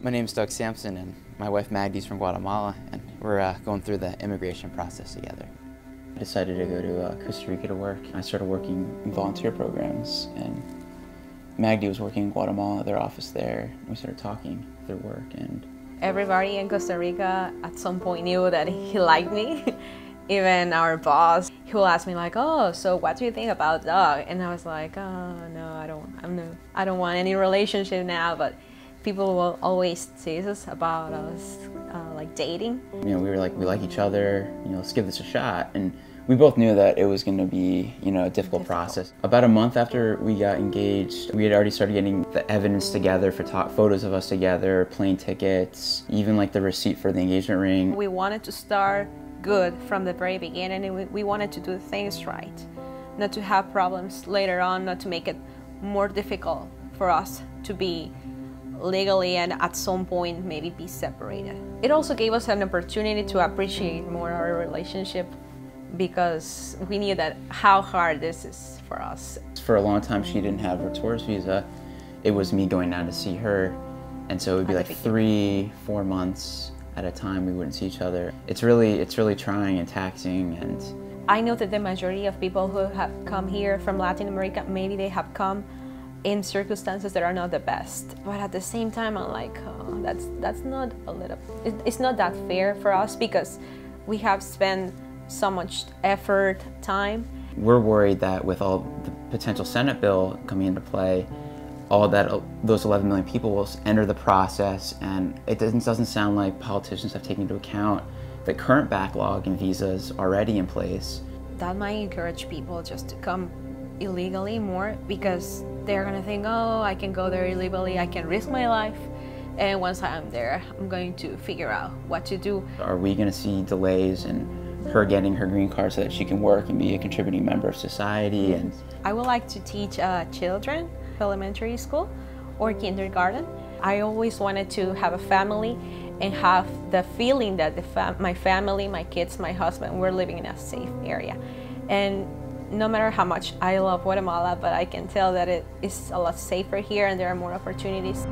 My name's Doug Sampson, and my wife Magdie's from Guatemala, and we're going through the immigration process together. I decided to go to Costa Rica to work. I started working in volunteer programs, and Magdie was working in Guatemala, their office there. We started talking through work, and everybody in Costa Rica at some point knew that he liked me. Even our boss, he will ask me like, "Oh, so what do you think about Doug?" And I was like, "Oh no, I don't want any relationship now." But people will always tease us about us like dating. You know, we were like, we like each other. You know, let's give this a shot. And we both knew that it was going to be, you know, a difficult process. About a month after we got engaged, we had already started getting the evidence together for photos of us together, plane tickets, even like the receipt for the engagement ring. We wanted to start good from the very beginning, and we wanted to do things right, not to have problems later on, not to make it more difficult for us to be legally and at some point maybe be separated. It also gave us an opportunity to appreciate more our relationship, because we knew that how hard this is for us. For a long time she didn't have her tourist visa. It was me going down to see her, and so it would be like 3-4 months at a time we wouldn't see each other. It's really trying and taxing. And I know that the majority of people who have come here from Latin America, maybe they have come in circumstances that are not the best. But at the same time, I'm like, oh, that's not a little, it's not that fair for us, because we have spent so much effort, time. We're worried that with all the potential Senate bill coming into play, those 11 million people will enter the process, and it doesn't sound like politicians have taken into account the current backlog in visas already in place. That might encourage people just to come illegally more, because they're gonna think, oh, I can go there illegally, I can risk my life, and once I'm there, I'm going to figure out what to do. Are we gonna see delays in her getting her green card so that she can work and be a contributing member of society? And I would like to teach children, elementary school or kindergarten. I always wanted to have a family and have the feeling that my family, my kids, my husband, we're living in a safe area. And no matter how much I love Guatemala, but I can tell that it is a lot safer here and there are more opportunities.